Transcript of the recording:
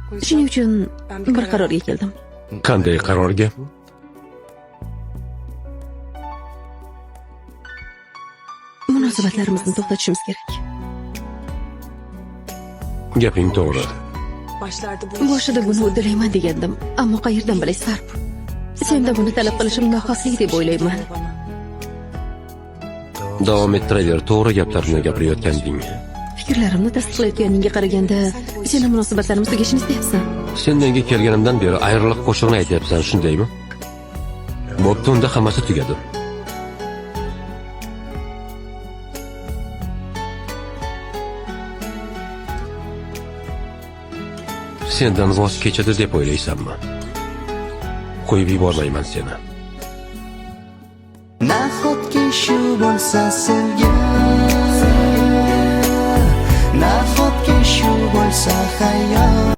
Shuning uchun bir qarorga keldim. Qanday qarorga? Munosabatlarimizni to'xtatishimiz kerak. Gaping to'g'ri. Boshida buni uddalayman degandim, ammo qayerdan bilay Sarp? Senda buni talab qilishim nohaqlik deb o'ylayman. Davom ettiraver, to'g'ri gaplarni gapirayotganding. Fikrlarimni tasdiqlayotganingga qaraganda, seni munosabatlarimiz tugashini istayapsan. Sen menga kelganimdan beri ayriliq qo'shig'ini aytyapsan, shundaymi? Bo'pti, unda hammasi tugadi. Sendan voz kechadi deb o'ylaysanmi? Qo'yib yubormayman seni. Nahotki shu bo'lsa sevgi, nahotki shu bo'lsa hayot.